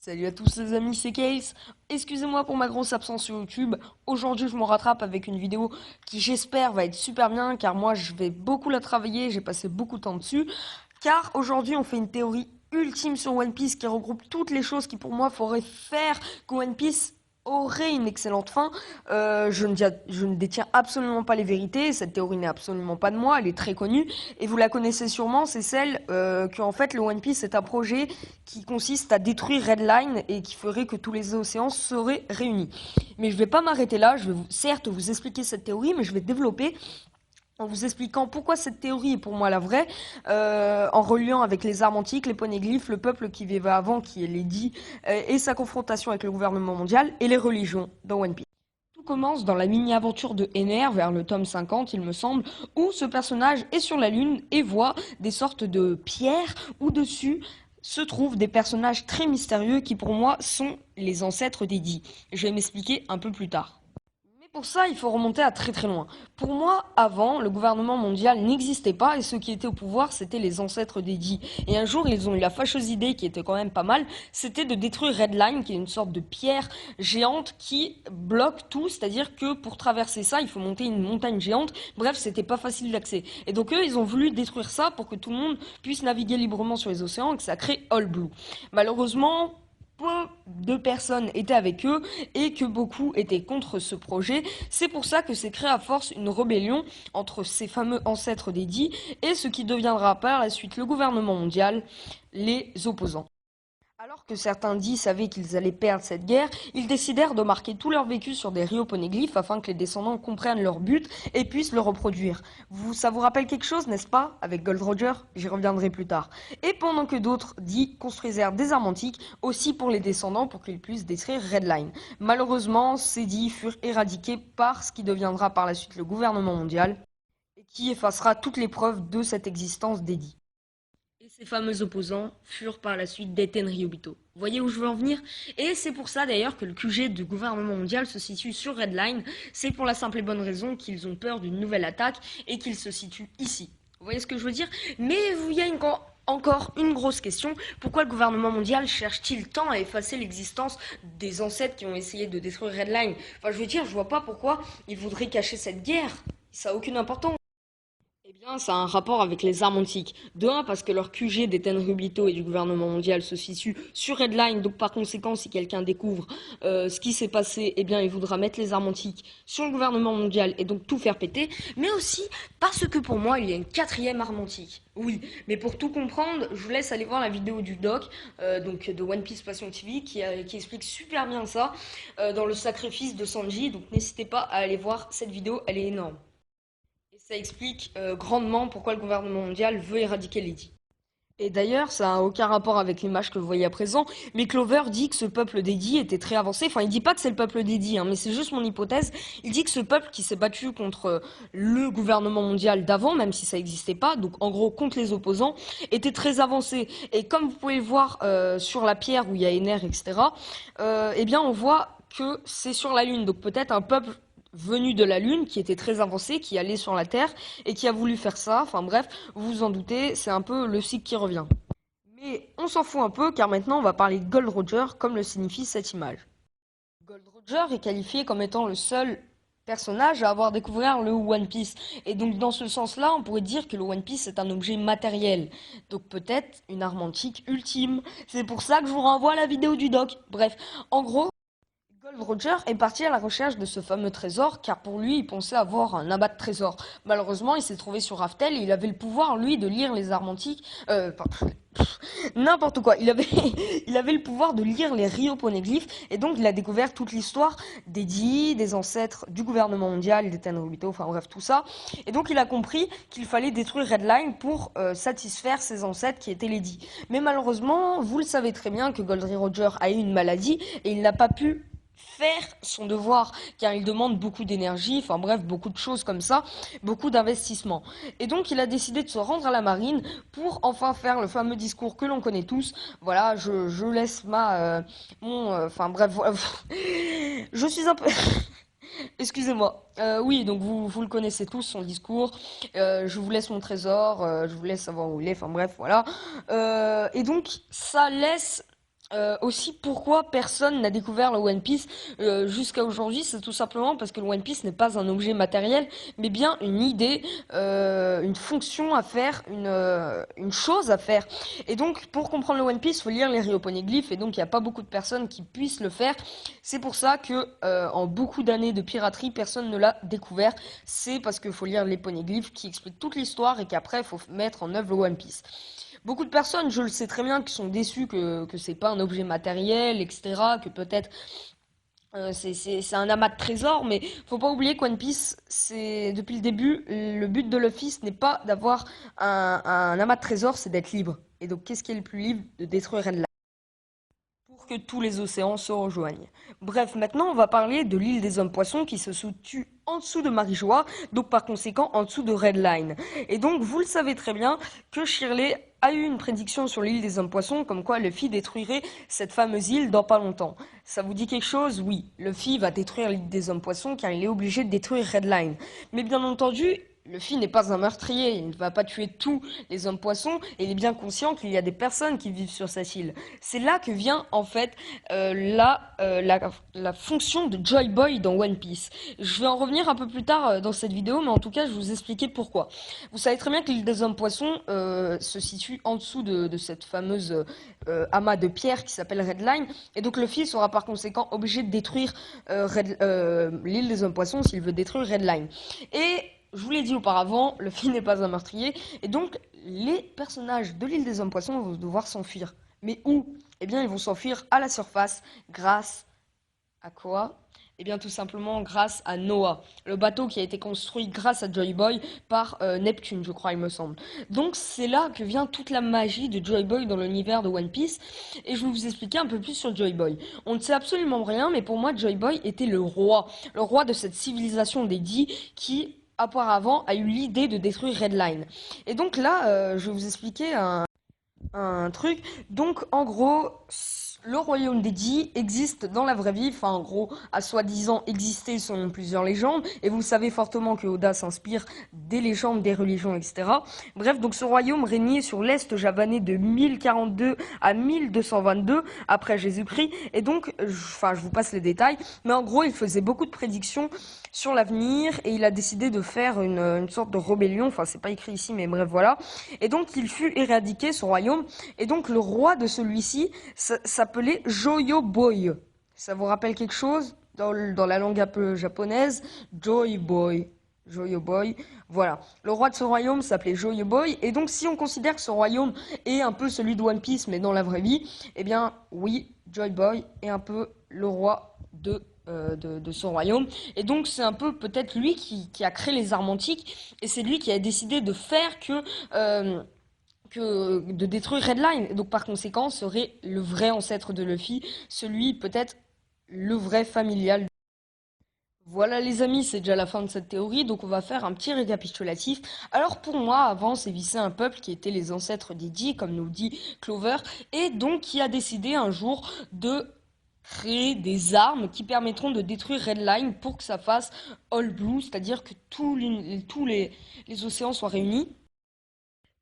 Salut à tous les amis, c'est Case. Excusez-moi pour ma grosse absence sur YouTube. Aujourd'hui, je me rattrape avec une vidéo qui, j'espère, va être super bien car moi, je vais beaucoup la travailler, j'ai passé beaucoup de temps dessus. Car aujourd'hui, on fait une théorie ultime sur One Piece qui regroupe toutes les choses qui, pour moi, feraient faire que One Piece aurait une excellente fin. Je ne détiens absolument pas les vérités, cette théorie n'est absolument pas de moi, elle est très connue, et vous la connaissez sûrement, c'est celle que en fait le One Piece est un projet qui consiste à détruire Red Line et qui ferait que tous les océans seraient réunis. Mais je vais pas m'arrêter là, je vais certes vous expliquer cette théorie, mais je vais développer en vous expliquant pourquoi cette théorie est pour moi la vraie, en reliant avec les armes antiques, les poneglyphes, le peuple qui vivait avant, qui est l'Edi, et sa confrontation avec le gouvernement mondial et les religions dans One Piece. Tout commence dans la mini-aventure de Ener, vers le tome 50, il me semble, où ce personnage est sur la Lune et voit des sortes de pierres où dessus se trouvent des personnages très mystérieux qui pour moi sont les ancêtres d'Eddie. Je vais m'expliquer un peu plus tard. Pour ça, il faut remonter à très très loin. Pour moi, avant, le gouvernement mondial n'existait pas et ceux qui étaient au pouvoir, c'était les ancêtres d'Eddie. Et un jour, ils ont eu la fâcheuse idée, qui était quand même pas mal, c'était de détruire Red Line, qui est une sorte de pierre géante qui bloque tout, c'est-à-dire que pour traverser ça, il faut monter une montagne géante. Bref, c'était pas facile d'accès. Et donc eux, ils ont voulu détruire ça pour que tout le monde puisse naviguer librement sur les océans et que ça crée All Blue. Malheureusement, peu de personnes étaient avec eux et que beaucoup étaient contre ce projet. C'est pour ça que s'est créé à force une rébellion entre ces fameux ancêtres d'Eddie et ce qui deviendra par la suite le gouvernement mondial, les opposants. Alors que certains dits savaient qu'ils allaient perdre cette guerre, ils décidèrent de marquer tout leur vécu sur des rioponeglyphes afin que les descendants comprennent leur but et puissent le reproduire. Ça vous rappelle quelque chose, n'est-ce pas? Avec Gold Roger, j'y reviendrai plus tard. Et pendant que d'autres dits construisèrent des armes antiques, aussi pour les descendants pour qu'ils puissent détruire Redline. Malheureusement, ces dits furent éradiqués par ce qui deviendra par la suite le gouvernement mondial et qui effacera toutes les preuves de cette existence des dits. Et ces fameux opposants furent par la suite des Tenryubito. Voyez où je veux en venir? Et c'est pour ça d'ailleurs que le QG du gouvernement mondial se situe sur Redline. C'est pour la simple et bonne raison qu'ils ont peur d'une nouvelle attaque et qu'ils se situent ici. Vous voyez ce que je veux dire? Mais il y a encore une grosse question. Pourquoi le gouvernement mondial cherche-t-il tant à effacer l'existence des ancêtres qui ont essayé de détruire Redline? Enfin, je veux dire, je vois pas pourquoi ils voudraient cacher cette guerre. Ça n'a aucune importance. Eh bien, ça a un rapport avec les armes antiques. De un, parce que leur QG des Tenryubito et du gouvernement mondial se situe sur Redline, donc par conséquent, si quelqu'un découvre ce qui s'est passé, eh bien, il voudra mettre les armes antiques sur le gouvernement mondial et donc tout faire péter. Mais aussi parce que pour moi, il y a une quatrième arme antique. Oui, mais pour tout comprendre, je vous laisse aller voir la vidéo du doc, donc de One Piece Passion TV, qui explique super bien ça dans le sacrifice de Sanji. Donc n'hésitez pas à aller voir cette vidéo, elle est énorme. Et ça explique grandement pourquoi le gouvernement mondial veut éradiquer Lady. Et d'ailleurs, ça n'a aucun rapport avec l'image que vous voyez à présent, mais Clover dit que ce peuple d'Eddie était très avancé. Enfin, il dit pas que c'est le peuple d'Eddie, hein, mais c'est juste mon hypothèse. Il dit que ce peuple qui s'est battu contre le gouvernement mondial d'avant, même si ça n'existait pas, donc en gros contre les opposants, était très avancé. Et comme vous pouvez le voir sur la pierre où il y a Ener, etc., eh bien on voit que c'est sur la Lune. Donc peut-être un peuple venu de la Lune, qui était très avancé, qui allait sur la Terre, et qui a voulu faire ça. Enfin bref, vous vous en doutez, c'est un peu le cycle qui revient. Mais on s'en fout un peu, car maintenant on va parler de Gold Roger, comme le signifie cette image. Gold Roger est qualifié comme étant le seul personnage à avoir découvert le One Piece. Et donc dans ce sens-là, on pourrait dire que le One Piece est un objet matériel. Donc peut-être une arme antique ultime. C'est pour ça que je vous renvoie à la vidéo du doc. Bref, en gros, Gold Roger est parti à la recherche de ce fameux trésor car pour lui il pensait avoir un amas de trésors. Malheureusement il s'est trouvé sur Raftel et il avait le pouvoir lui de lire les armes antiques. N'importe quoi. Il avait le pouvoir de lire les rioponeglyphes et donc il a découvert toute l'histoire des dits, des ancêtres du gouvernement mondial, des Tenryubito, enfin bref tout ça. Et donc il a compris qu'il fallait détruire Redline pour satisfaire ses ancêtres qui étaient les dits. Mais malheureusement, vous le savez très bien que Gold Roger a eu une maladie et il n'a pas pu faire son devoir car il demande beaucoup d'énergie, enfin bref, beaucoup de choses comme ça, beaucoup d'investissement. Et donc il a décidé de se rendre à la marine pour enfin faire le fameux discours que l'on connaît tous. Voilà, je laisse enfin bref, voilà. Je suis un peu... Excusez-moi. Oui, donc vous le connaissez tous, son discours. Je vous laisse mon trésor, je vous laisse savoir où il est, enfin bref, voilà. Et donc ça laisse Aussi, pourquoi personne n'a découvert le One Piece jusqu'à aujourd'hui? C'est tout simplement parce que le One Piece n'est pas un objet matériel, mais bien une idée, une fonction à faire, une chose à faire. Et donc, pour comprendre le One Piece, il faut lire les rioponeglyphes, et donc il n'y a pas beaucoup de personnes qui puissent le faire. C'est pour ça que, en beaucoup d'années de piraterie, personne ne l'a découvert. C'est parce qu'il faut lire les poneglyphes qui expliquent toute l'histoire et qu'après, il faut mettre en œuvre le One Piece. Beaucoup de personnes, je le sais très bien, qui sont déçues que c'est pas un objet matériel, etc., que peut-être c'est un amas de trésors, mais faut pas oublier qu'One Piece, c'est depuis le début, le but de Luffy, ce n'est pas d'avoir un amas de trésors, c'est d'être libre. Et donc, qu'est-ce qui est le plus libre? De détruire Red pour que tous les océans se rejoignent. Bref, maintenant on va parler de l'île des hommes poissons qui se situe en dessous de Marijoa, donc par conséquent en dessous de Red Line. Et donc vous le savez très bien que Shirley a eu une prédiction sur l'île des hommes poissons comme quoi Luffy détruirait cette fameuse île dans pas longtemps. Ça vous dit quelque chose? Oui, Luffy va détruire l'île des hommes poissons car il est obligé de détruire Red Line. Mais bien entendu, Luffy n'est pas un meurtrier, il ne va pas tuer tous les hommes poissons et il est bien conscient qu'il y a des personnes qui vivent sur cette île. C'est là que vient en fait la fonction de Joy Boy dans One Piece. Je vais en revenir un peu plus tard dans cette vidéo, mais en tout cas je vais vous expliquer pourquoi. Vous savez très bien que l'île des hommes poissons se situe en dessous de cette fameuse amas de pierre qui s'appelle Red Line, et donc Luffy sera par conséquent obligé de détruire l'île des hommes poissons s'il veut détruire Red Line. Et je vous l'ai dit auparavant, Luffy n'est pas un meurtrier, et donc les personnages de l'île des hommes poissons vont devoir s'enfuir. Mais où? Eh bien, ils vont s'enfuir à la surface grâce à quoi? Eh bien, tout simplement grâce à Noah, le bateau qui a été construit grâce à Joy Boy par Neptune, je crois, il me semble. Donc, c'est là que vient toute la magie de Joy Boy dans l'univers de One Piece, et je vais vous expliquer un peu plus sur Joy Boy. On ne sait absolument rien, mais pour moi, Joy Boy était le roi de cette civilisation des dits qui auparavant a eu l'idée de détruire Red Line. Et donc là, je vais vous expliquer un truc. Donc, en gros, le royaume des Dits existe dans la vraie vie, enfin, en gros, a soi-disant existé selon plusieurs légendes, et vous savez fortement que Oda s'inspire des légendes, des religions, etc. Bref, donc ce royaume régnait sur l'Est javanais de 1042 à 1222 après Jésus-Christ, et donc, enfin, je vous passe les détails, mais en gros, il faisait beaucoup de prédictions sur l'avenir, et il a décidé de faire une sorte de rébellion, enfin, c'est pas écrit ici, mais bref, voilà. Et donc, il fut éradiqué, son royaume, et donc le roi de celui-ci s'appelait Joyo Boy. Ça vous rappelle quelque chose dans la langue un peu japonaise? Joy Boy. Joyo Boy, voilà. Le roi de ce royaume s'appelait Joyo Boy, et donc si on considère que ce royaume est un peu celui de One Piece, mais dans la vraie vie, eh bien oui, Joy Boy est un peu le roi de son royaume. Et donc c'est un peu peut-être lui qui a créé les armes antiques, et c'est lui qui a décidé de faire que de détruire Redline. Donc par conséquent, serait le vrai ancêtre de Luffy, celui peut-être le vrai familial. Voilà les amis, c'est déjà la fin de cette théorie, donc on va faire un petit récapitulatif. Alors pour moi, avant, sévissait un peuple qui était les ancêtres des Dits, comme nous dit Clover, et donc qui a décidé un jour de créer des armes qui permettront de détruire Redline pour que ça fasse All Blue, c'est-à-dire que tous les océans soient réunis.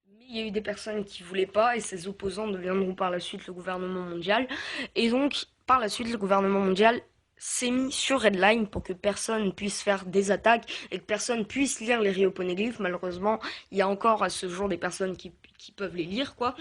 Mais il y a eu des personnes qui voulaient pas et ces opposants deviendront par la suite le gouvernement mondial. Et donc, par la suite, le gouvernement mondial s'est mis sur Redline pour que personne puisse faire des attaques et que personne puisse lire les rioponeglyphes. Malheureusement, il y a encore à ce jour des personnes qui peuvent les lire, quoi.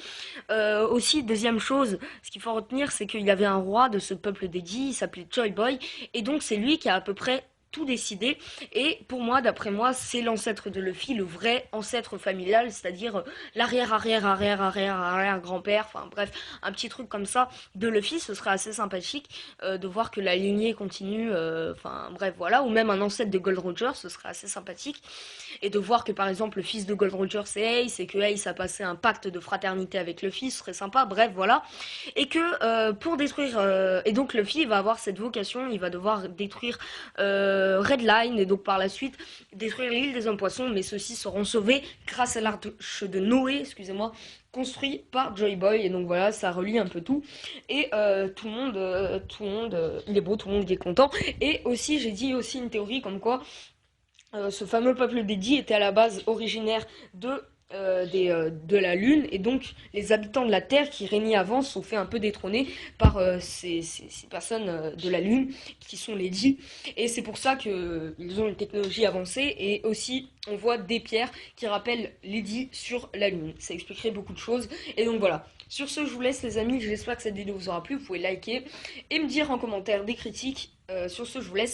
Aussi, deuxième chose, ce qu'il faut retenir, c'est qu'il y avait un roi de ce peuple dédié, il s'appelait Joy Boy, et donc c'est lui qui a à peu près tout décidé. Et pour moi, d'après moi, c'est l'ancêtre de Luffy, le vrai ancêtre familial, c'est-à-dire l'arrière grand-père, enfin bref, un petit truc comme ça de Luffy. Ce serait assez sympathique de voir que la lignée continue, enfin bref, voilà, ou même un ancêtre de Gold Roger, ce serait assez sympathique. Et de voir que par exemple le fils de Gold Roger c'est Ace, et que Ace a passé un pacte de fraternité avec Luffy, ce serait sympa, bref, voilà. Et que pour détruire, et donc Luffy va avoir cette vocation, il va devoir détruire Redline, et donc par la suite détruire l'île des hommes poissons, mais ceux-ci seront sauvés grâce à l'arche de Noé, excusez-moi, construit par Joy Boy. Et donc voilà, ça relie un peu tout, et tout le monde, il est beau, tout le monde est content. Et aussi, j'ai dit aussi une théorie comme quoi ce fameux peuple des Dits était à la base originaire de de la Lune, et donc les habitants de la Terre qui régnaient avant sont fait un peu détrôner par ces personnes de la Lune qui sont les dits, et c'est pour ça qu'ils ont une technologie avancée, et aussi on voit des pierres qui rappellent les dits sur la Lune. Ça expliquerait beaucoup de choses, et donc voilà. Sur ce, je vous laisse les amis, j'espère que cette vidéo vous aura plu, vous pouvez liker et me dire en commentaire des critiques. Sur ce, je vous laisse.